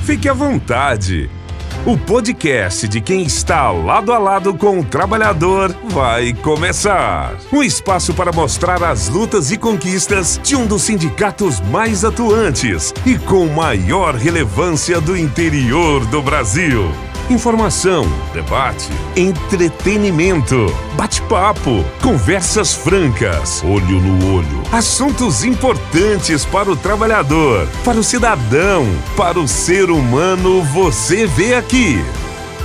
Fique à vontade. O podcast de quem está lado a lado com o trabalhador vai começar. Um espaço para mostrar as lutas e conquistas de um dos sindicatos mais atuantes e com maior relevância do interior do Brasil. Informação, debate, entretenimento, bate-papo, conversas francas, olho no olho, assuntos importantes para o trabalhador, para o cidadão, para o ser humano, você vê aqui.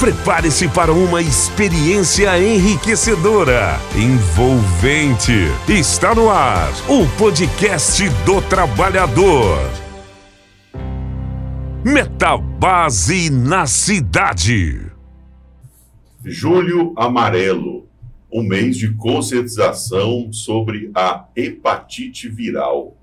Prepare-se para uma experiência enriquecedora, envolvente. Está no ar, o podcast do trabalhador. Metabase na cidade. Julho Amarelo, um mês de conscientização sobre a hepatite viral.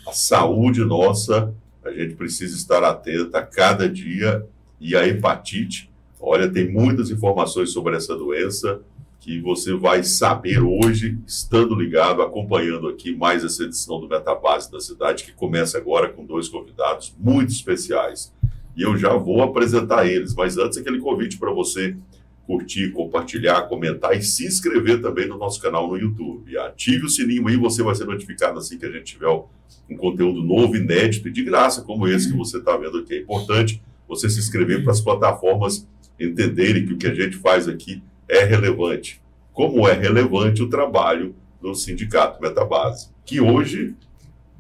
A saúde nossa, a gente precisa estar atenta a cada dia. E a hepatite, olha, tem muitas informações sobre essa doença que você vai saber hoje, estando ligado, acompanhando aqui mais essa edição do Metabase da Cidade, que começa agora com 2 convidados muito especiais. E eu já vou apresentar eles, mas antes aquele convite para você curtir, compartilhar, comentar e se inscrever também no nosso canal no YouTube. Ative o sininho aí, você vai ser notificado assim que a gente tiver um conteúdo novo, inédito e de graça, como esse que você está vendo aqui. É importante você se inscrever para as plataformas entenderem que o que a gente faz aqui é relevante. Como é relevante o trabalho do Sindicato Metabase, que hoje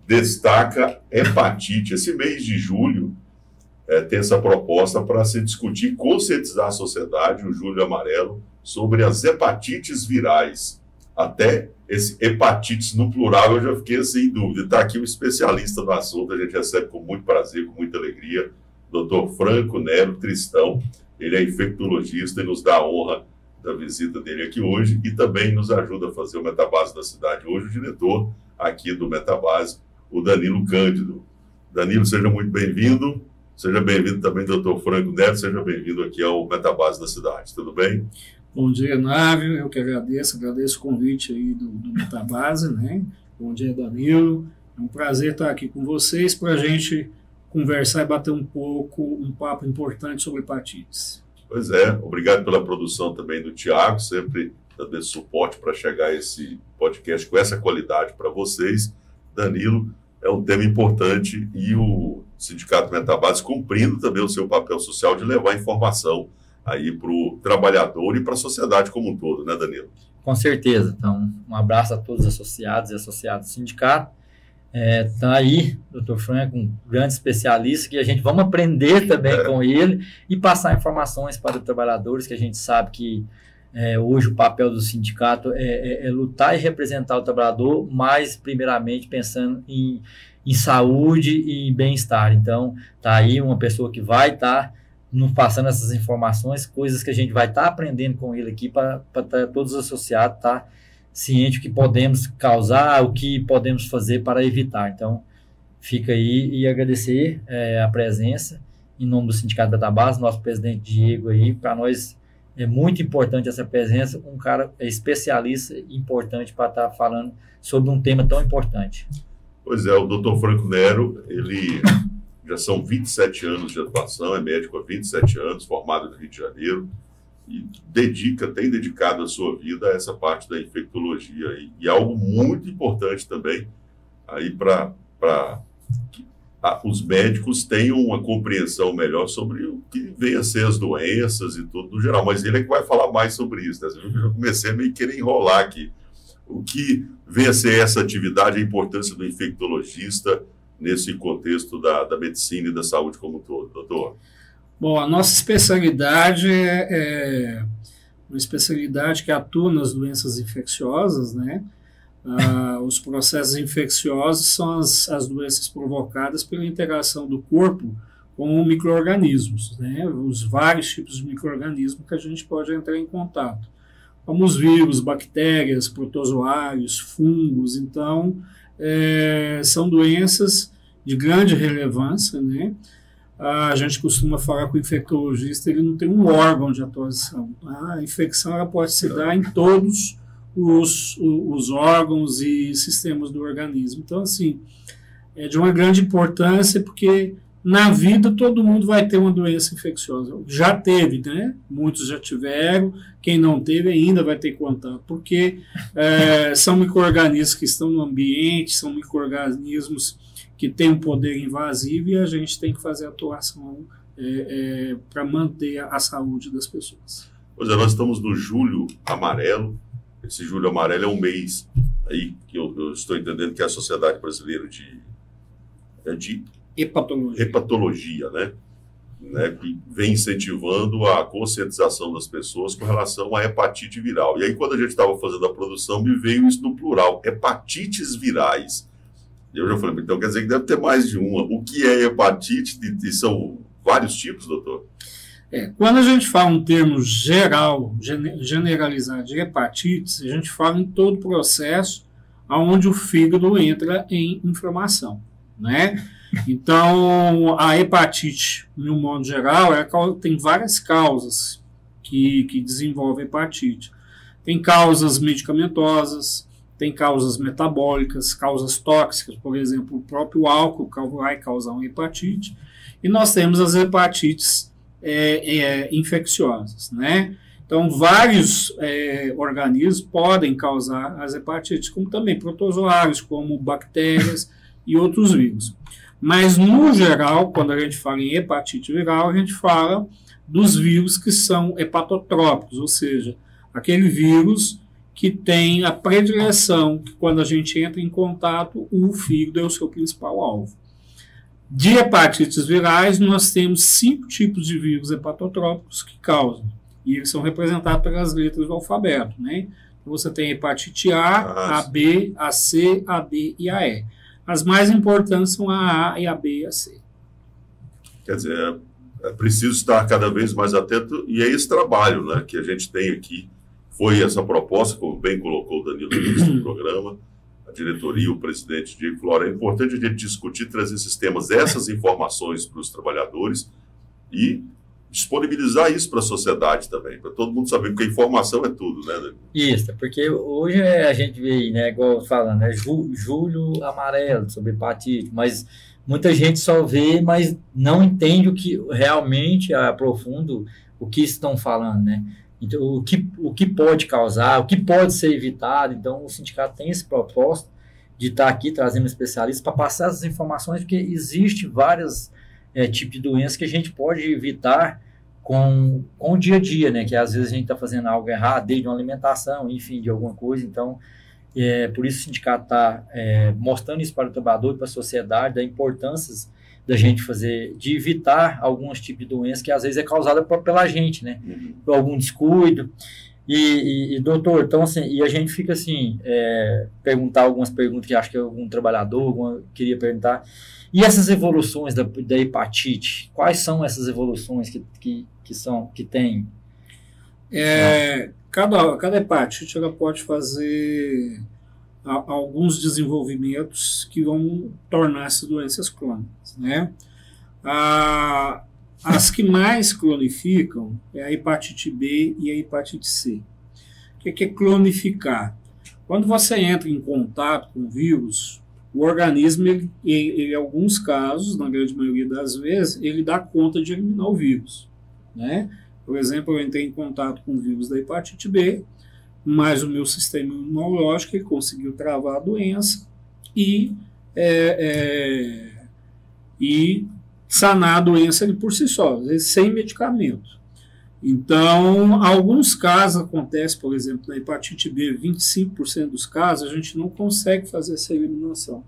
destaca hepatite. Esse mês de julho tem essa proposta para se discutir e conscientizar a sociedade, o Julho Amarelo, sobre as hepatites virais. Até esse hepatites no plural eu já fiquei sem dúvida. Está aqui um especialista no assunto, a gente recebe com muito prazer, com muita alegria, Dr. Franco Nero Tristão. Ele é infectologista e nos dá a honra da visita dele aqui hoje e também nos ajuda a fazer o Metabase da Cidade. Hoje o diretor aqui do Metabase, o Danilo Cândido. Danilo, seja muito bem-vindo. Seja bem-vindo também, doutor Franco Neto. Seja bem-vindo aqui ao Metabase da Cidade. Tudo bem? Bom dia, Návio. Eu que agradeço o convite aí do Metabase, né? Bom dia, Danilo. É um prazer estar aqui com vocês para a gente conversar e bater um papo importante sobre hepatites. Pois é, obrigado pela produção também do Tiago, sempre dando esse suporte para chegar a esse podcast com essa qualidade para vocês. Danilo, é um tema importante e o Sindicato Metabase cumprindo também o seu papel social de levar informação aí para o trabalhador e para a sociedade como um todo, né, Danilo? Com certeza. Então, um abraço a todos os associados e associados do sindicato. Tá aí, Dr. Franco, um grande especialista, que a gente vamos aprender também com ele e passar informações para os trabalhadores, que a gente sabe que hoje o papel do sindicato é lutar e representar o trabalhador, mas primeiramente pensando em saúde e bem-estar. Então, tá aí uma pessoa que vai estar nos passando essas informações, coisas que a gente vai estar aprendendo com ele aqui para todos os associados estar ciente do que podemos causar, o que podemos fazer para evitar. Então, fica aí e agradecer a presença em nome do Sindicato Metabase, nosso presidente Diego aí. Para nós é muito importante essa presença, um cara especialista importante para estar falando sobre um tema tão importante. Pois é, o doutor Franco Nero, ele já são 27 anos de atuação, é médico há 27 anos, formado no Rio de Janeiro, e tem dedicado a sua vida a essa parte da infectologia. E algo muito importante também aí para que os médicos tenham uma compreensão melhor sobre o que vem a ser as doenças e tudo no geral. Mas ele é que vai falar mais sobre isso, né? Eu já comecei a meio querer enrolar aqui. O que vem a ser essa atividade, a importância do infectologista nesse contexto da medicina e da saúde como um todo, doutor? Bom, a nossa especialidade é uma especialidade que atua nas doenças infecciosas, né? Os processos infecciosos são as doenças provocadas pela interação do corpo com micro-organismos, né? Os vários tipos de micro-organismos que a gente pode entrar em contato, como os vírus, bactérias, protozoários, fungos. Então, são doenças de grande relevância, né? A gente costuma falar com o infectologista, ele não tem um órgão de atuação. A infecção ela pode se dar em todos os órgãos e sistemas do organismo. Então, assim, é de uma grande importância porque na vida todo mundo vai ter uma doença infecciosa. Já teve, né? Muitos já tiveram, quem não teve ainda vai ter contato, porque são micro-organismos que estão no ambiente, são micro-organismos que têm um poder invasivo e a gente tem que fazer atuação para manter a saúde das pessoas. Pois é, nós estamos no Julho Amarelo. Esse Julho Amarelo é um mês aí que eu estou entendendo que é a Sociedade Brasileira de Hepatologia, né? Que vem incentivando a conscientização das pessoas com relação à hepatite viral. E aí, quando a gente estava fazendo a produção, me veio isso no plural, hepatites virais. E eu já falei, então quer dizer que deve ter mais de uma. O que é hepatite? E são vários tipos, doutor? Quando a gente fala um termo geral, generalizado de hepatites, a gente fala em todo o processo onde o fígado entra em inflamação, né? Então, a hepatite, de um modo geral, tem várias causas que desenvolvem hepatite. Tem causas medicamentosas, tem causas metabólicas, causas tóxicas, por exemplo, o próprio álcool vai causar uma hepatite. E nós temos as hepatites infecciosas, né? Então, vários organismos podem causar as hepatites, como também protozoários, como bactérias e outros vírus. Mas, no geral, quando a gente fala em hepatite viral, a gente fala dos vírus que são hepatotrópicos, ou seja, aquele vírus que tem a predileção que, quando a gente entra em contato, o fígado é o seu principal alvo. De hepatites virais, nós temos 5 tipos de vírus hepatotrópicos que causam, e eles são representados pelas letras do alfabeto, né? Então, você tem hepatite A, a B, a C, a D e a E. As mais importantes são a A e a B e a C. Quer dizer, é preciso estar cada vez mais atento, e é esse trabalho, né, que a gente tem aqui. Foi essa proposta, como bem colocou o Danilo no programa, a diretoria, o presidente Diego Flora. É importante a gente discutir, trazer esses temas, essas informações para os trabalhadores e disponibilizar isso para a sociedade também, para todo mundo saber, porque a informação é tudo, né, Danilo? Isso, porque hoje a gente vê, né, igual falando, né, Julho Amarelo sobre hepatite, mas muita gente só vê, mas não entende o que realmente aprofunda o que estão falando, né? Então, o que pode causar, o que pode ser evitado. Então, o sindicato tem esse propósito de estar aqui trazendo especialistas para passar essas informações, porque existe vários tipos de doenças que a gente pode evitar com o dia a dia, né? Que às vezes a gente está fazendo algo errado, desde uma alimentação, enfim, de alguma coisa. Então, por isso o sindicato está mostrando isso para o trabalhador e para a sociedade, da importância da gente de evitar alguns tipos de doenças que às vezes é causada pela gente, né? Por algum descuido. E doutor, então assim, e a gente fica assim, perguntar algumas perguntas que acho que algum trabalhador queria perguntar. E essas evoluções da hepatite, quais são essas evoluções que tem? Cada hepatite ela pode fazer alguns desenvolvimentos que vão tornar essas doenças crônicas, né? As que mais clonificam é a hepatite B e a hepatite C. O que é clonificar? Quando você entra em contato com o vírus, o organismo, ele, em alguns casos, na grande maioria das vezes, ele dá conta de eliminar o vírus, né? Por exemplo, eu entrei em contato com o vírus da hepatite B, mas o meu sistema imunológico ele conseguiu travar a doença e sanar a doença ali por si só, sem medicamento. Então, alguns casos acontecem, por exemplo, na hepatite B, 25% dos casos a gente não consegue fazer essa eliminação.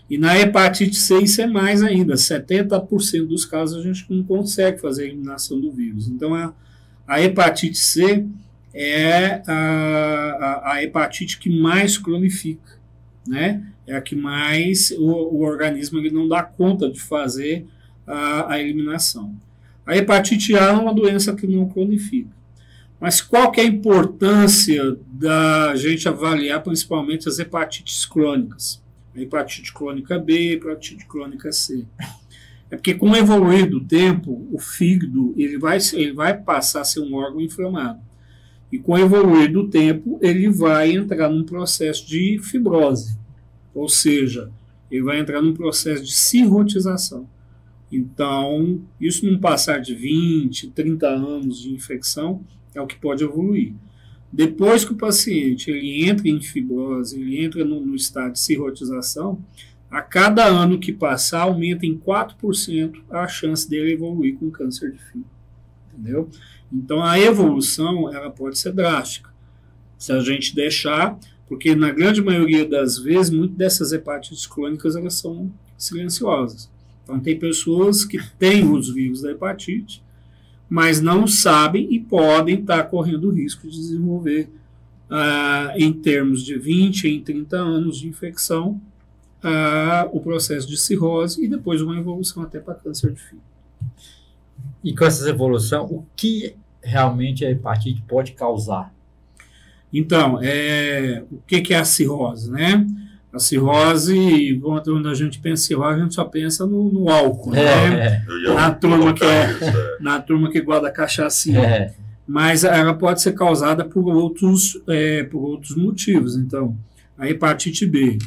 E na hepatite C isso é mais ainda, 70% dos casos a gente não consegue fazer a eliminação do vírus. Então, a hepatite C é a hepatite que mais cronifica, né? É a que mais o organismo ele não dá conta de fazer a eliminação. A hepatite A é uma doença que não cronifica. Mas qual que é a importância da gente avaliar principalmente as hepatites crônicas? A hepatite crônica B, a hepatite crônica C. É porque com o evoluir do tempo, o fígado ele vai passar a ser um órgão inflamado. E com o evoluir do tempo, ele vai entrar num processo de fibrose. Ou seja, ele vai entrar num processo de cirrotização. Então, isso num passar de 20, 30 anos de infecção, é o que pode evoluir. Depois que o paciente ele entra em fibrose, ele entra no estado de cirrotização, a cada ano que passar, aumenta em 4% a chance dele evoluir com câncer de fígado. Entendeu? Então, a evolução ela pode ser drástica. Se a gente deixar, porque na grande maioria das vezes, muitas dessas hepatites crônicas elas são silenciosas. Então, tem pessoas que têm os vírus da hepatite, mas não sabem e podem estar correndo o risco de desenvolver, em termos de 20 em 30 anos de infecção, o processo de cirrose e depois uma evolução até para câncer de fígado. E com essa evolução, o que realmente a hepatite pode causar? Então, o que é a cirrose, né? A cirrose, quando a gente pensa em cirrose, a gente só pensa no álcool, né? Na turma que guarda cachaçinha. Mas ela pode ser causada por outros motivos. Então, a hepatite B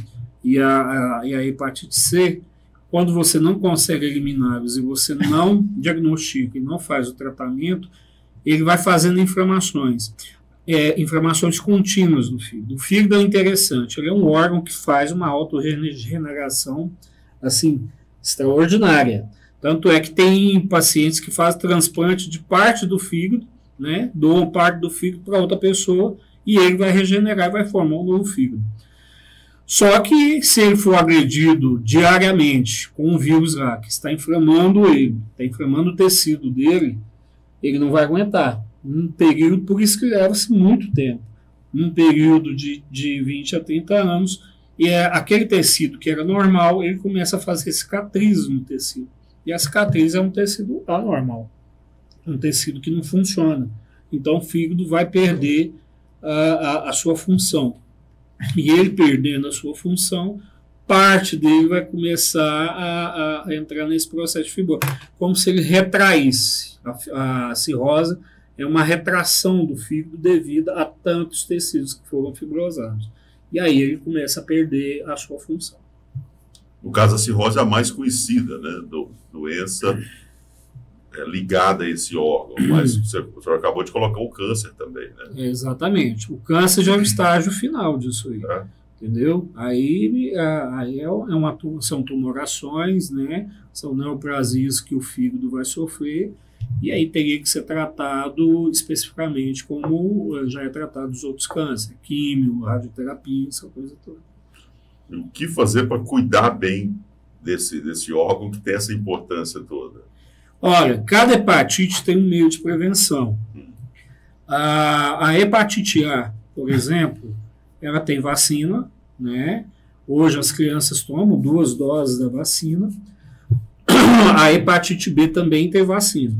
e a hepatite C, quando você não consegue eliminá-los e você não diagnostica e não faz o tratamento, ele vai fazendo inflamações. Inflamações contínuas no fígado. O fígado é interessante, ele é um órgão que faz uma autorregeneração assim, extraordinária. Tanto é que tem pacientes que fazem transplante de parte do fígado, né, doam parte do fígado para outra pessoa e ele vai regenerar e vai formar um novo fígado. Só que se ele for agredido diariamente com um vírus lá que está inflamando ele, está inflamando o tecido dele, ele não vai aguentar. Um período, por isso que leva-se muito tempo, um período de 20 a 30 anos, e aquele tecido que era normal, ele começa a fazer cicatrizes no tecido. E a cicatriz é um tecido anormal, um tecido que não funciona. Então o fígado vai perder a sua função. E ele perdendo a sua função, parte dele vai começar a entrar nesse processo de fibrose, como se ele retraísse. A cirrose é uma retração do fígado devido a tantos tecidos que foram fibrosados. E aí ele começa a perder a sua função. No caso, a cirrose é a mais conhecida, né? Doença ligada a esse órgão. Mas o senhor acabou de colocar o câncer também, né? Exatamente. O câncer já é o estágio final disso aí. Entendeu? Aí são tumorações, né? São neoplasias que o fígado vai sofrer. E aí teria que ser tratado especificamente como já é tratado os outros cânceres, químio, radioterapia, essa coisa toda. E o que fazer para cuidar bem desse órgão que tem essa importância toda? Olha, cada hepatite tem um meio de prevenção. A hepatite A, por exemplo, ela tem vacina, né? Hoje as crianças tomam 2 doses da vacina. A hepatite B também tem vacina.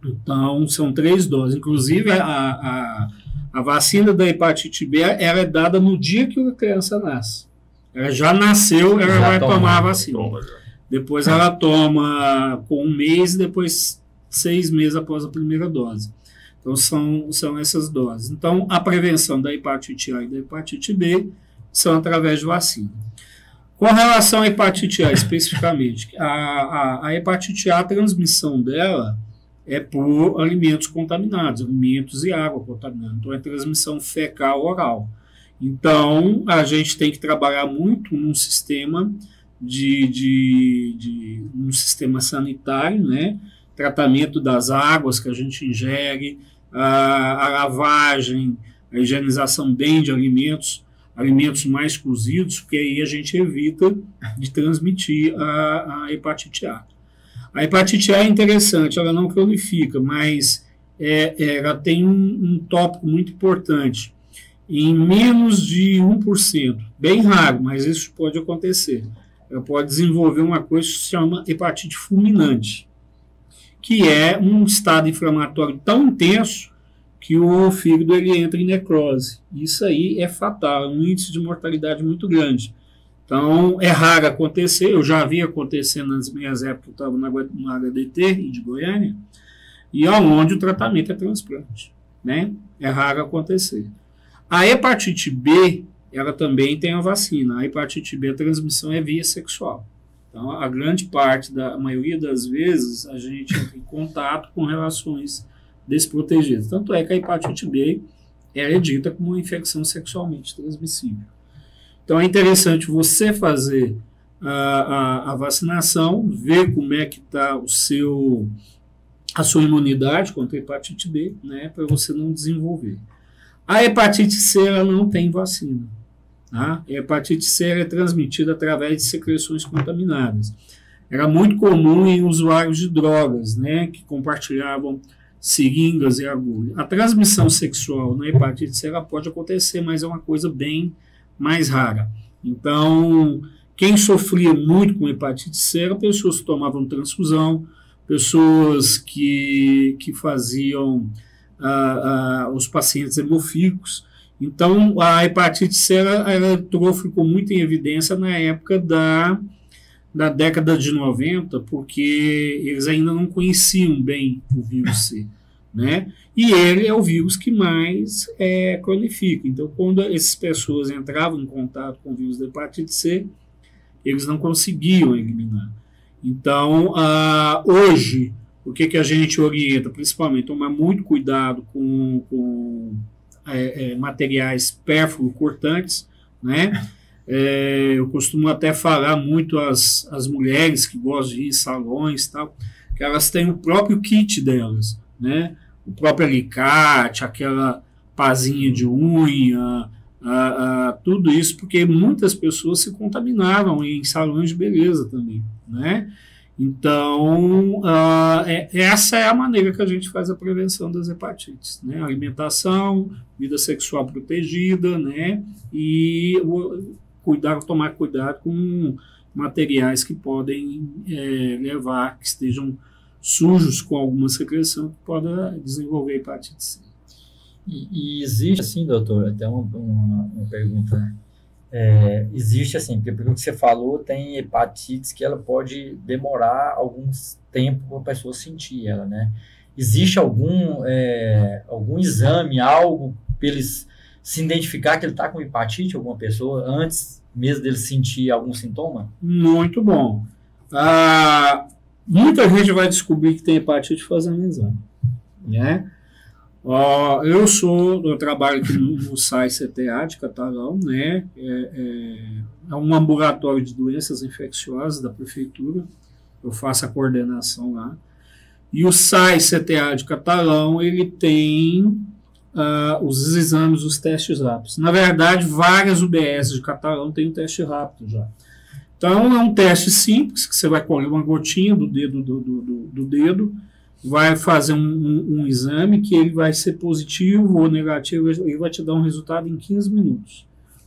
Então, são 3 doses. Inclusive, a vacina da hepatite B ela é dada no dia que a criança nasce. Ela já nasceu, ela vai tomar a vacina. Depois ela toma com 1 mês, depois 6 meses após a primeira dose. Então, são essas doses. Então, a prevenção da hepatite A e da hepatite B são através de vacina. Com relação à hepatite A especificamente, a hepatite A, a transmissão dela é por alimentos contaminados, alimentos e água contaminados. Então, é transmissão fecal-oral. Então, a gente tem que trabalhar muito num sistema num sistema sanitário, né? Tratamento das águas que a gente ingere, a lavagem, a higienização bem de alimentos mais cozidos, porque aí a gente evita de transmitir a hepatite A. A hepatite A é interessante, ela não cronifica, mas ela tem um tópico muito importante. Em menos de 1%, bem raro, mas isso pode acontecer. Ela pode desenvolver uma coisa que se chama hepatite fulminante, que é um estado inflamatório tão intenso que o fígado ele entra em necrose. Isso aí é fatal, é um índice de mortalidade muito grande. Então, é raro acontecer, eu já vi acontecendo nas minhas épocas, eu estava no HDT de Goiânia, e onde o tratamento é transplante, né? É raro acontecer. A hepatite B, ela também tem a vacina. A hepatite B, a transmissão é via sexual, Então, a maioria das vezes, a gente entra em contato com relações desprotegidas. Tanto é que a hepatite B é dita como uma infecção sexualmente transmissível. Então, é interessante você fazer a vacinação, ver como é que está a sua imunidade contra a hepatite B, né, para você não desenvolver. A hepatite C ela não tem vacina. Tá? A hepatite C é transmitida através de secreções contaminadas. Era muito comum em usuários de drogas, né, que compartilhavam seringas e agulhas. A transmissão sexual na hepatite C ela pode acontecer, mas é uma coisa bem mais rara. Então, quem sofria muito com hepatite C eram pessoas que tomavam transfusão, pessoas que faziam os pacientes hemofílicos. Então, a hepatite C ficou muito em evidência na época da década de 90, porque eles ainda não conheciam bem o vírus C, né? E ele é o vírus que mais cronifica. Então, quando essas pessoas entravam em contato com o vírus da hepatite C, eles não conseguiam eliminar. Então, hoje, o que a gente orienta? Principalmente, tomar muito cuidado com materiais pérfuro-cortantes, né? Eu costumo até falar muito às mulheres que gostam de ir em salões, tal, que elas têm o próprio kit delas, né? O próprio alicate, aquela pazinha de unha, tudo isso, porque muitas pessoas se contaminaram em salões de beleza também, né? Então, essa é a maneira que a gente faz a prevenção das hepatites, né? Alimentação, vida sexual protegida, né? E tomar cuidado com materiais que podem levar, que estejam sujos com alguma secreção, que possa desenvolver hepatite C. E existe, assim, doutor, até uma pergunta, né? Existe, assim, porque pelo que você falou, tem hepatites que ela pode demorar alguns tempo para a pessoa sentir ela, né? Existe algum exame, algo para eles se identificar que ele está com hepatite, alguma pessoa, antes mesmo dele sentir algum sintoma? Muito bom. Muita gente vai descobrir que tem hepatite fazendo exame, né? Eu trabalho aqui no SAI CTA de Catalão, né? É um ambulatório de doenças infecciosas da prefeitura. Eu faço a coordenação lá. E o SAI CTA de Catalão, ele tem os exames, os testes rápidos. Na verdade, várias UBS de Catalão têm um teste rápido já. Então, é um teste simples, que você vai colher uma gotinha do dedo do dedo, vai fazer um exame que ele vai ser positivo ou negativo, ele vai te dar um resultado em 15 minutos,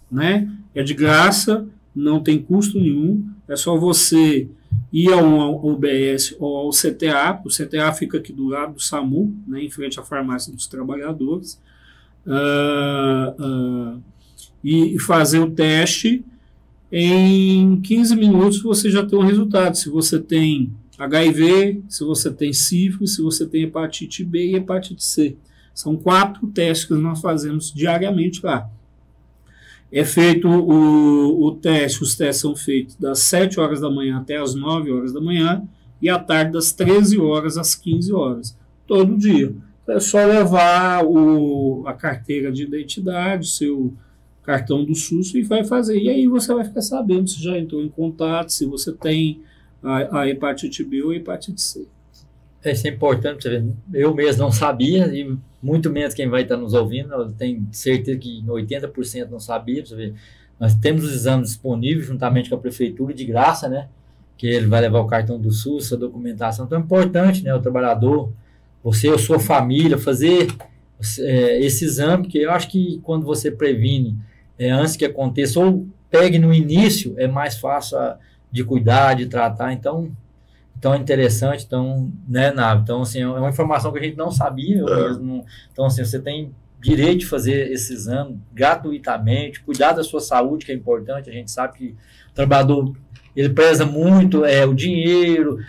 né? É de graça, não tem custo nenhum, é só você ir ao UBS ou ao CTA, o CTA fica aqui do lado do SAMU, né, em frente à farmácia dos trabalhadores, e fazer o teste. Em 15 minutos você já tem um resultado, se você tem HIV, se você tem sífilis, se você tem hepatite B e hepatite C. São 4 testes que nós fazemos diariamente lá. É feito o teste, os testes são feitos das 7 horas da manhã até as 9 horas da manhã e à tarde das 13 horas às 15 horas, todo dia. É só levar a carteira de identidade, seu cartão do SUS e vai fazer. E aí você vai ficar sabendo se já entrou em contato, se você tem a hepatite B ou a hepatite C. Isso é importante, você ver. Eu mesmo não sabia, e muito menos quem vai estar nos ouvindo. Eu tenho certeza que 80% não sabia. Você ver. Nós temos os exames disponíveis juntamente com a prefeitura, de graça, né? Que ele vai levar o cartão do SUS, a documentação. Então é importante, né? O trabalhador, você ou sua família, fazer esse exame, porque eu acho que quando você previne antes que aconteça, ou pegue no início, é mais fácil de cuidar, de tratar. Então é interessante, né, Nave? Então, assim, é uma informação que a gente não sabia, eu mesmo. Então, assim, você tem direito de fazer esse exame gratuitamente, cuidar da sua saúde, que é importante. A gente sabe que o trabalhador, ele preza muito o dinheiro,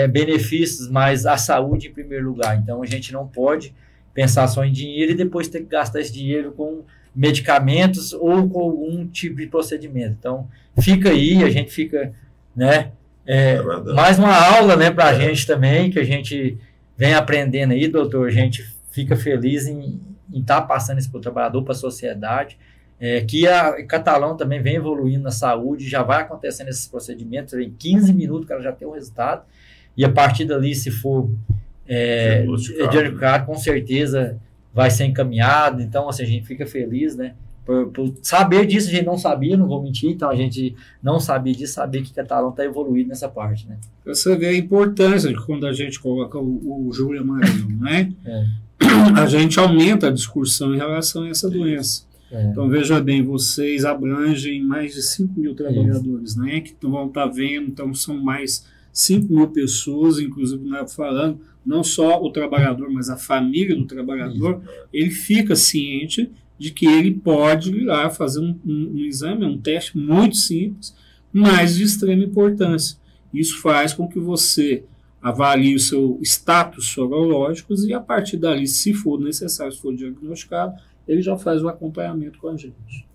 benefícios, mas a saúde em primeiro lugar. Então, a gente não pode pensar só em dinheiro e depois ter que gastar esse dinheiro com medicamentos ou com algum tipo de procedimento. Então, fica aí, a gente fica, né, mais uma aula, né, para a gente também, que a gente vem aprendendo aí, doutor. A gente fica feliz em estar passando isso para o trabalhador, para a sociedade. Que a Catalão também vem evoluindo na saúde, já vai acontecendo esses procedimentos, em 15 minutos o cara já tem o resultado, e a partir dali, se for diagnosticado, com certeza vai ser encaminhado. Então, assim, a gente fica feliz, né, por saber disso. A gente não sabia, não vou mentir, então a gente não sabia disso, saber que Catalão está evoluindo nessa parte, né. Você vê a importância de quando a gente coloca o Júlio Amarelo, né, a gente aumenta a discussão em relação a essa doença. Então, veja bem, vocês abrangem mais de 5 mil trabalhadores, né, que vão estar vendo. Então, são mais 5 mil pessoas, inclusive, falando, não só o trabalhador, mas a família do trabalhador, ele fica ciente de que ele pode ir lá fazer um exame, um teste muito simples, mas de extrema importância. Isso faz com que você avalie o seu status sorológico e, a partir dali, se for necessário, se for diagnosticado, ele já faz o acompanhamento com a gente.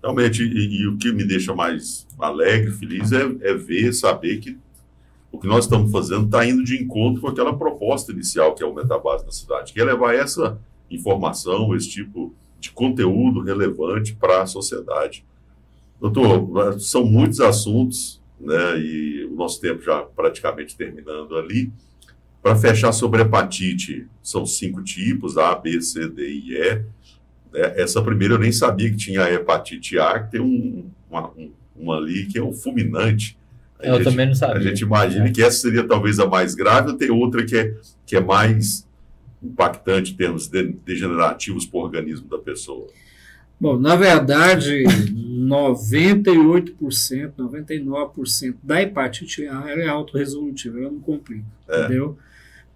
Realmente, e o que me deixa mais alegre, feliz, é ver, saber que o que nós estamos fazendo está indo de encontro com aquela proposta inicial que é o Metabase da cidade, que é levar essa informação, esse tipo de conteúdo relevante para a sociedade. Doutor, são muitos assuntos, né, e o nosso tempo já praticamente terminando ali. Para fechar sobre hepatite, são 5 tipos, A, B, C, D e E. Essa primeira eu nem sabia que tinha a hepatite A, que tem uma ali que é o fulminante. Eu também não sabia. A gente imagina que essa seria talvez a mais grave, ou tem outra que é mais impactante em termos degenerativos para o organismo da pessoa? Bom, na verdade, 98%, 99% da hepatite A ela é autorresolutiva, ela não complica, entendeu?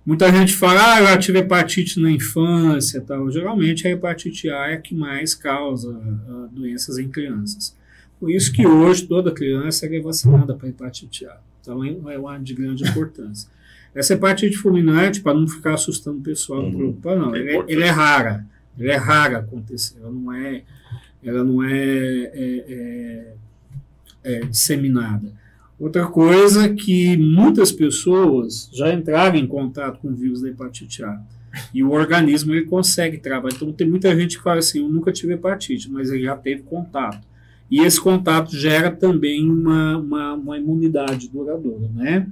Muita gente fala, eu tive hepatite na infância, tal. Geralmente a hepatite A é a que mais causa doenças em crianças. Por isso que hoje toda criança é vacinada para hepatite A. Então é uma de grande importância. Essa hepatite fulminante, para não ficar assustando o pessoal, não preocupa não, ela é rara. Ela é rara acontecer, ela não é disseminada. Outra coisa que muitas pessoas já entraram em contato com o vírus da hepatite A e o organismo ele consegue trabalhar. Então tem muita gente que fala assim, eu nunca tive hepatite, mas ele já teve contato. E esse contato gera também uma imunidade duradoura, né?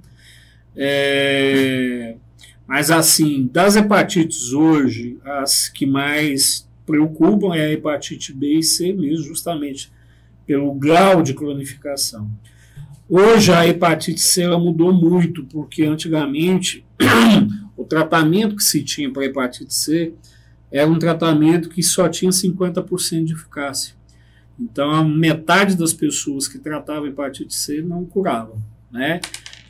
Mas assim, das hepatites hoje, as que mais preocupam é a hepatite B e C mesmo, justamente pelo grau de cronificação. Hoje a hepatite C ela mudou muito, porque antigamente o tratamento que se tinha para a hepatite C era um tratamento que só tinha 50% de eficácia. Então a metade das pessoas que tratavam hepatite C não curavam, né?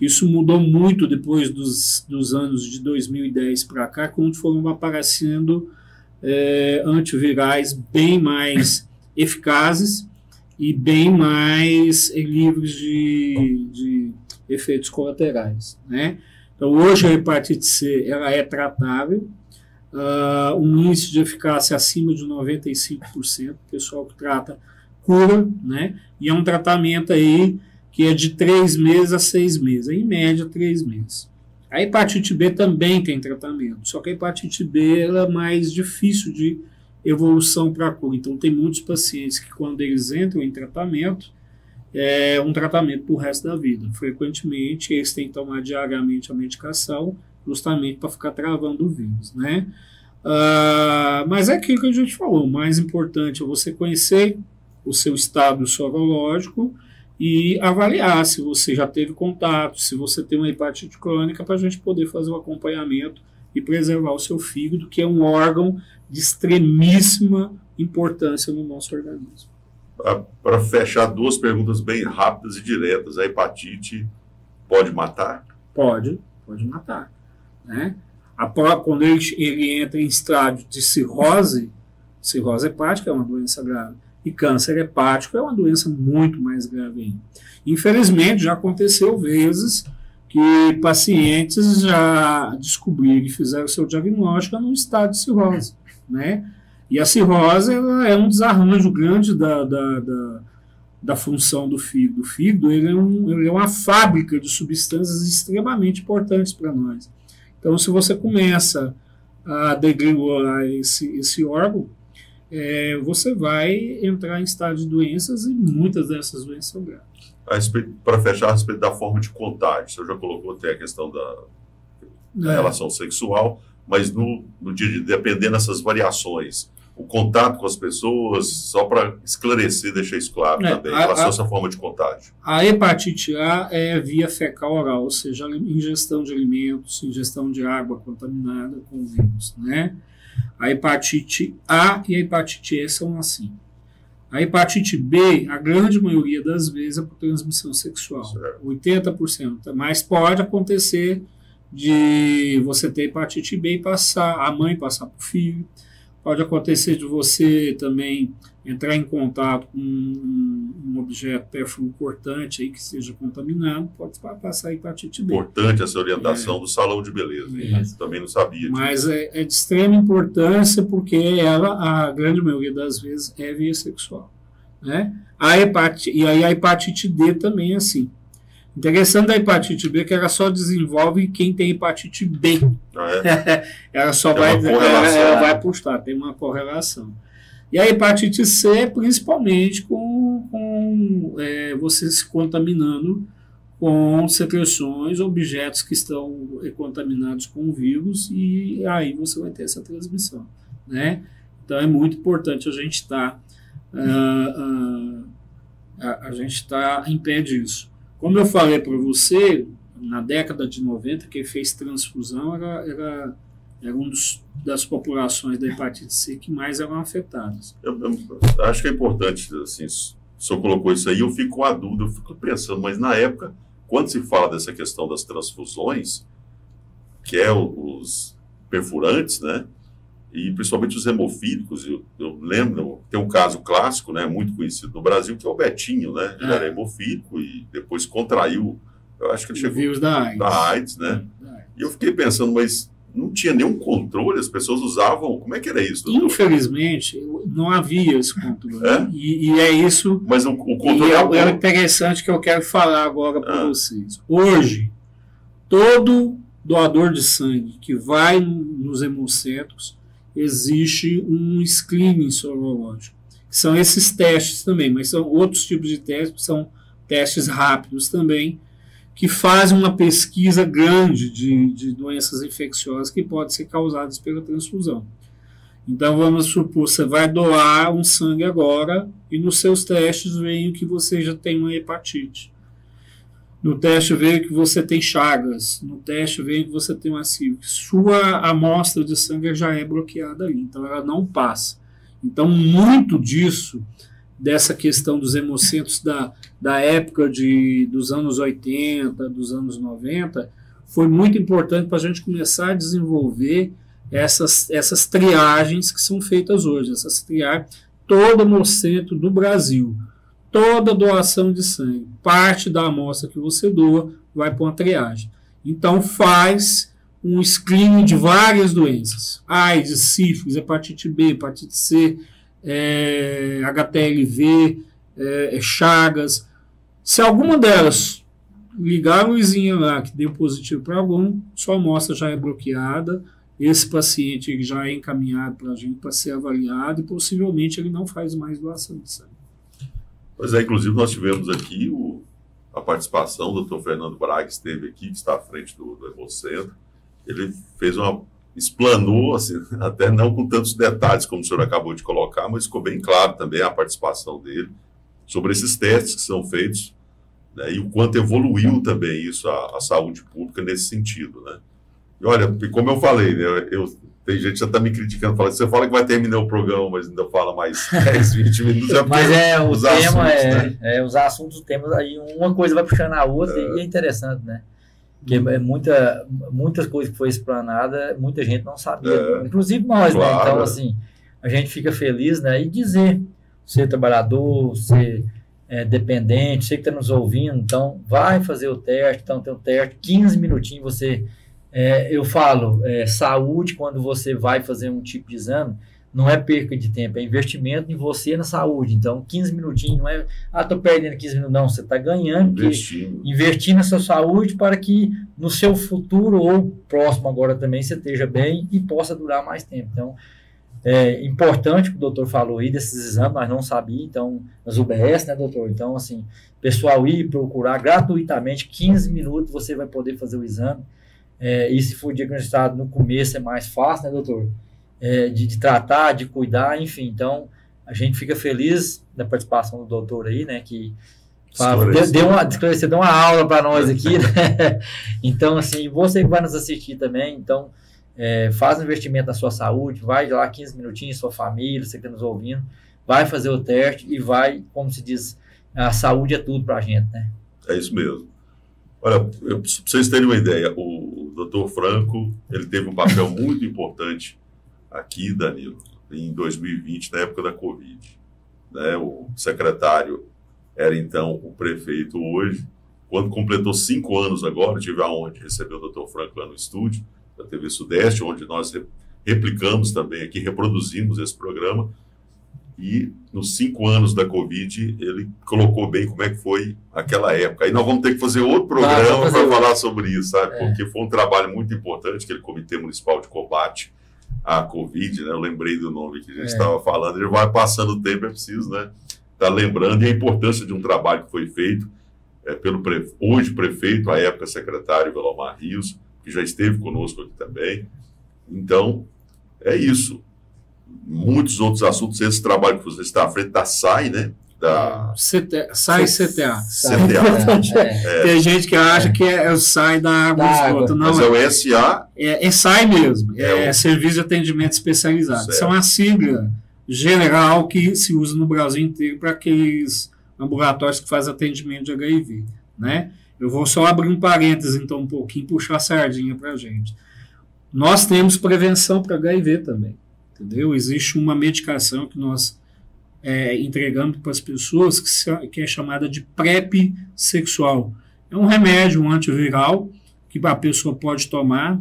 Isso mudou muito depois dos anos de 2010 para cá, quando foram aparecendo antivirais bem mais eficazes e bem mais livres de efeitos colaterais, né? Então, hoje a hepatite C ela é tratável, um índice de eficácia acima de 95%, o pessoal que trata cura, né? E é um tratamento aí que é de 3 meses a 6 meses, em média 3 meses. A hepatite B também tem tratamento, só que a hepatite B ela é mais difícil de evolução para a cura. Então, tem muitos pacientes que, quando eles entram em tratamento, é um tratamento para o resto da vida. Frequentemente, eles têm que tomar diariamente a medicação, justamente para ficar travando o vírus, né? Mas é aquilo que a gente falou, o mais importante é você conhecer o seu estado sorológico e avaliar se você já teve contato, se você tem uma hepatite crônica, para a gente poder fazer o acompanhamento e preservar o seu fígado, que é um órgão de extremíssima importância no nosso organismo. Para fechar, 2 perguntas bem rápidas e diretas. A hepatite pode matar? Pode matar, né? Quando ele entra em estágio de cirrose hepática é uma doença grave, e câncer hepático é uma doença muito mais grave ainda. Infelizmente, já aconteceu vezes que pacientes já descobriram e fizeram seu diagnóstico no estado de cirrose, né? E a cirrose ela é um desarranjo grande da função do fígado. O fígado ele é uma fábrica de substâncias extremamente importantes para nós. Então, se você começa a degriorar esse órgão, você vai entrar em estado de doenças, e muitas dessas doenças são graves. Para fechar, a respeito da forma de contágio, você já colocou até a questão da relação sexual, mas no dia de dependendo dessas variações, o contato com as pessoas, só para esclarecer, deixar isso claro também, em relação a essa forma de contágio. A hepatite A é via fecal-oral, ou seja, ingestão de alimentos, ingestão de água contaminada com vírus, né? A hepatite A e a hepatite E são assim. A hepatite B, a grande maioria das vezes, é por transmissão sexual, certo. 80%. Mas pode acontecer de você ter hepatite B e a mãe passar para o filho. Pode acontecer de você também entrar em contato com um objeto pérfumo cortante aí que seja contaminado, pode passar a hepatite B. Importante essa orientação do salão de beleza. Também não sabia. Mas é de extrema importância, porque a grande maioria das vezes, é via sexual. Né? E aí a hepatite D também é assim. Interessante da hepatite B que ela só desenvolve quem tem hepatite B. Ela só ela vai puxar, tem uma correlação. E a hepatite C, principalmente com você se contaminando com secreções, objetos que estão contaminados com o vírus, e aí você vai ter essa transmissão. Né? Então é muito importante a gente estar em pé disso. Como eu falei para você, na década de 90, quem fez transfusão era das populações da hepatite C que mais eram afetadas. Eu acho que é importante, assim, o senhor colocou isso aí, eu fico com a dúvida, eu fico pensando, mas na época, quando se fala dessa questão das transfusões, que é os perfurantes, né, e principalmente os hemofílicos, eu lembro, tem um caso clássico, né, muito conhecido no Brasil, que é o Betinho, né, ele era hemofílico e depois contraiu, eu acho que ele chegou... O vírus da AIDS, né, e eu fiquei pensando, mas não tinha nenhum controle, as pessoas usavam, como é que era isso, doutor? Infelizmente, não havia esse controle, e é isso... Mas o controle é interessante que eu quero falar agora para vocês. Hoje, todo doador de sangue que vai nos hemocentros, existe um screening sorológico, que são esses testes também, mas são outros tipos de testes, são testes rápidos também, que fazem uma pesquisa grande de doenças infecciosas que podem ser causadas pela transfusão. Então, vamos supor, você vai doar um sangue agora e nos seus testes veio que você já tem uma hepatite. No teste veio que você tem chagas, no teste veio que você tem uma sífilis. Sua amostra de sangue já é bloqueada ali, então ela não passa. Então, muito dessa questão dos hemocentros da época dos anos 80, dos anos 90, foi muito importante para a gente começar a desenvolver essas triagens que são feitas hoje. Essas triagens, todo hemocentro do Brasil, toda doação de sangue, parte da amostra que você doa vai para uma triagem. Então faz um screening de várias doenças, AIDS, sífilis, hepatite B, hepatite C, HTLV, chagas. Se alguma delas ligar a luzinha lá que deu positivo para algum, sua amostra já é bloqueada, esse paciente já é encaminhado para a gente para ser avaliado e possivelmente ele não faz mais doação de sangue. Pois é, inclusive nós tivemos aqui a participação do Dr. Fernando Braga, que esteve aqui, que está à frente do Hemocentro. Ele explanou, assim, até não com tantos detalhes como o senhor acabou de colocar, mas ficou bem claro também a participação dele sobre esses testes que são feitos, né, e o quanto evoluiu também isso, a saúde pública nesse sentido, né. E olha, como eu falei, né, tem gente que já está me criticando, você fala que vai terminar o programa, mas ainda fala mais 10, 20 minutos. Mas o tema né? Os assuntos, temos aí, uma coisa vai puxando a outra e é interessante, né? Porque muitas coisas que foi explanada, muita gente não sabia, inclusive nós, claro, né? Então, assim, a gente fica feliz, né? E dizer, ser trabalhador, ser dependente, você que está nos ouvindo, então vai fazer o teste, então tem um teste, 15 minutinhos você... eu falo, saúde, quando você vai fazer um tipo de exame, não é perca de tempo, é investimento em você na saúde. Então, 15 minutinhos, não é, tô perdendo 15 minutos, não, você está ganhando, investindo na sua saúde para que no seu futuro ou próximo agora também você esteja bem e possa durar mais tempo. Então, é importante o que o doutor falou aí desses exames, nós não sabíamos, então, nas UBS, né, doutor? Então, assim, pessoal ir procurar gratuitamente, 15 minutos você vai poder fazer o exame, e se for diagnosticado no começo é mais fácil, né, doutor? De tratar, de cuidar, enfim. Então, a gente fica feliz da participação do doutor aí, né, que deu uma aula para nós aqui, né? Então, assim, você que vai nos assistir também, então, faz um investimento na sua saúde, vai lá 15 minutinhos, sua família, você que está nos ouvindo, vai fazer o teste e vai, como se diz, a saúde é tudo para a gente, né? É isso mesmo. Olha, para vocês terem uma ideia, o Dr. Franco, ele teve um papel muito importante aqui, Danilo, em 2020, na época da Covid. Né? O secretário era, então, o prefeito hoje. Quando completou 5 anos agora, tive a honra de receber o Dr. Franco lá no estúdio da TV Sudeste, onde nós replicamos também aqui, reproduzimos esse programa. E nos 5 anos da Covid, ele colocou bem como é que foi aquela época. Aí nós vamos ter que fazer outro programa para falar sobre isso, sabe? Porque foi um trabalho muito importante, aquele Comitê Municipal de Combate à Covid, né? Eu lembrei do nome que a gente estava falando. Ele vai passando o tempo, é preciso, né? Tá lembrando, e a importância de um trabalho que foi feito pelo hoje prefeito, à época secretário Velomar Rios, que já esteve conosco aqui também. Então, é isso. Muitos outros assuntos, esse trabalho que você está à frente da SAI, né? SAI CTA. Tem gente que acha que é o SAI da água do esgoto. Não, mas é o SA? É SAI mesmo, Serviço de Atendimento Especializado. Isso é uma sigla general que se usa no Brasil inteiro para aqueles ambulatórios que fazem atendimento de HIV, né? Eu vou só abrir um parênteses, então, um pouquinho, puxar a sardinha para a gente. Nós temos prevenção para HIV também, entendeu? Existe uma medicação que nós entregamos para as pessoas que é chamada de PrEP sexual. É um remédio, um antiviral, que a pessoa pode tomar,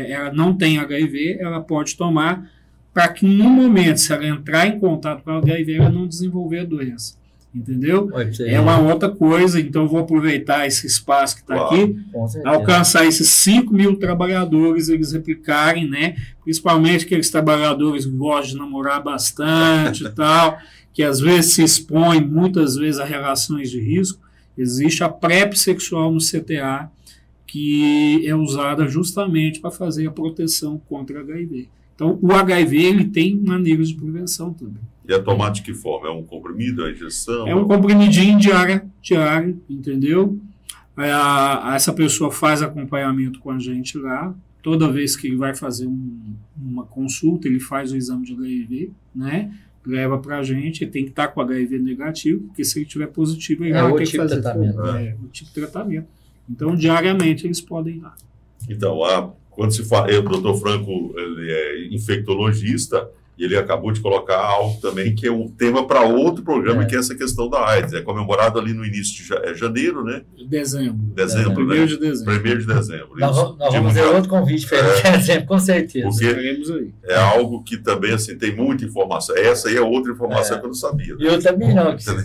ela não tem HIV, ela pode tomar, para que no momento, se ela entrar em contato com o HIV, ela não desenvolver a doença. Entendeu? É uma outra coisa, então eu vou aproveitar esse espaço que está aqui, alcançar esses 5 mil trabalhadores, eles replicarem, né? Principalmente aqueles trabalhadores que gostam de namorar bastante e tal, que às vezes se expõem muitas vezes a relações de risco. Existe a PrEP sexual no CTA, que é usada justamente para fazer a proteção contra HIV. Então, o HIV ele tem maneiras de prevenção também. E é tomar de que forma? É um comprimido, é uma injeção? É um comprimidinho diário, entendeu? Essa pessoa faz acompanhamento com a gente lá. Toda vez que ele vai fazer uma consulta, ele faz o exame de HIV, né? Leva para a gente, ele tem que estar com HIV negativo, porque se ele tiver positivo, ele vai ter que fazer o tipo de tratamento. Então, diariamente, eles podem ir lá. Então, quando se fala, o doutor Franco ele é infectologista, e ele acabou de colocar algo também que é um tema para outro programa, que é essa questão da AIDS. É comemorado ali no início de janeiro, né? Dezembro. Dezembro, né? 1º de dezembro. 1º de dezembro. Nós vamos ter outro convite para dezembro, com certeza. Porque é algo que também, assim, tem muita informação. Essa aí é outra informação que eu não sabia. E eu também não. Então,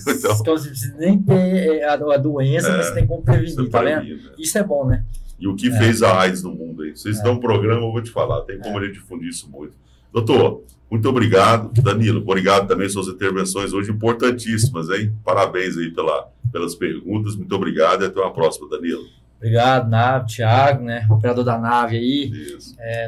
você precisa nem ter a doença, mas você tem como prevenir, tá vendo? Né? Isso é bom, né? E o que fez a AIDS no mundo aí? Vocês dão um programa, eu vou te falar. Tem como a gente difundir isso muito. Doutor, muito obrigado. Danilo, obrigado também pelas suas intervenções hoje importantíssimas, hein? Parabéns aí pelas perguntas. Muito obrigado e até uma próxima, Danilo. Obrigado, Nave, Thiago, né? Operador da Nave aí,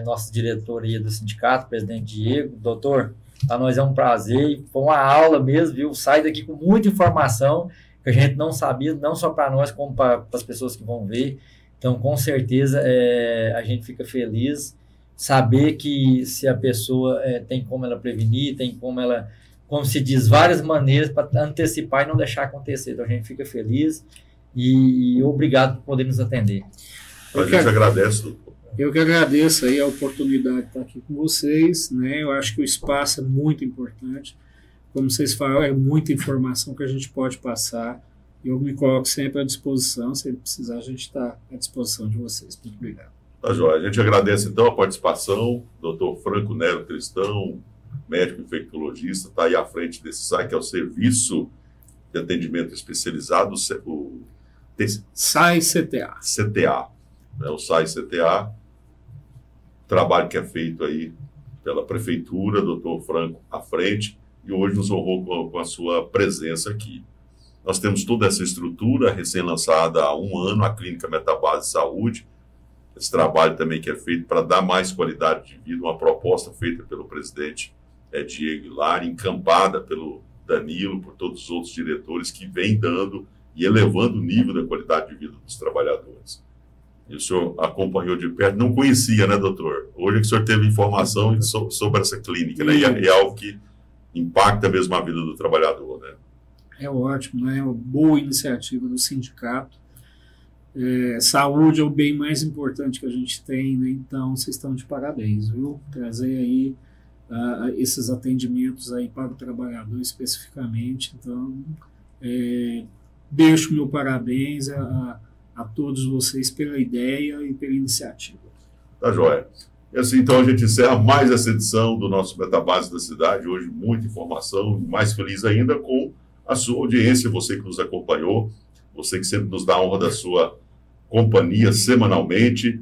nosso diretor aí do sindicato, presidente Diego. Doutor, para nós é um prazer, foi uma aula mesmo, viu? Sai daqui com muita informação que a gente não sabia, não só para nós, como para as pessoas que vão ver. Então, com certeza, a gente fica feliz saber que se a pessoa tem como ela prevenir, tem como ela, como se diz, várias maneiras para antecipar e não deixar acontecer. Então a gente fica feliz e obrigado por poder nos atender. A gente agradece, doutor. Eu que agradeço aí a oportunidade de estar aqui com vocês, né? Eu acho que o espaço é muito importante. Como vocês falaram, é muita informação que a gente pode passar. Eu me coloco sempre à disposição. Se precisar, a gente está à disposição de vocês. Muito obrigado. Tá, joia. A gente agradece, então, a participação do Dr. Franco Nero Cristão, médico infectologista, está aí à frente desse SAI, que é o Serviço de Atendimento Especializado, o SAI-CTA. CTA, né? O SAI-CTA, trabalho que é feito aí pela Prefeitura, doutor Franco à frente, e hoje nos honrou com a sua presença aqui. Nós temos toda essa estrutura recém-lançada há 1 ano, a Clínica Metabase Saúde, esse trabalho também que é feito para dar mais qualidade de vida, uma proposta feita pelo presidente Diego Hilari, encampada pelo Danilo, por todos os outros diretores que vêm dando e elevando o nível da qualidade de vida dos trabalhadores. E o senhor acompanhou de perto, não conhecia, né, doutor? Hoje é que o senhor teve informação sobre essa clínica, né? E é algo que impacta mesmo a vida do trabalhador, né? É ótimo, né? É uma boa iniciativa do sindicato. Saúde é o bem mais importante que a gente tem, né? Então vocês estão de parabéns, viu? Trazer aí esses atendimentos aí para o trabalhador especificamente. Então, deixo meu parabéns a todos vocês pela ideia e pela iniciativa. Tá joia. E assim, então, a gente encerra mais essa edição do nosso Metabase da Cidade. Hoje, muita informação, mais feliz ainda com a sua audiência, você que nos acompanhou, você que sempre nos dá a honra da sua companhia semanalmente.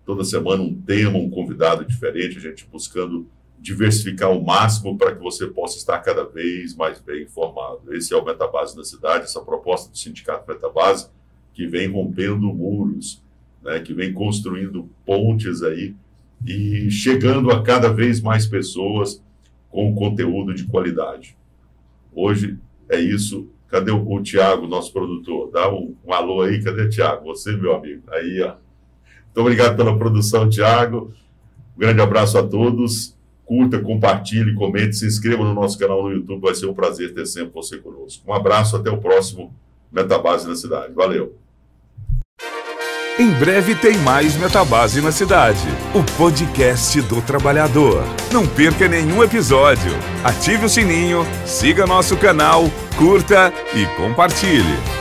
Toda semana um tema, um convidado diferente, a gente buscando diversificar o máximo para que você possa estar cada vez mais bem informado. Esse é o Metabase da Cidade, essa proposta do Sindicato Metabase, que vem rompendo muros, né, que vem construindo pontes aí e chegando a cada vez mais pessoas com conteúdo de qualidade. Hoje é isso. Cadê o Tiago, nosso produtor? Dá um alô aí, cadê o Tiago? Você, meu amigo. Aí, ó. Muito obrigado pela produção, Tiago. Um grande abraço a todos. Curta, compartilhe, comente, se inscreva no nosso canal no YouTube. Vai ser um prazer ter sempre você conosco. Um abraço, até o próximo Metabase na Cidade. Valeu. Em breve tem mais Metabase na Cidade, o podcast do trabalhador. Não perca nenhum episódio. Ative o sininho, siga nosso canal, curta e compartilhe.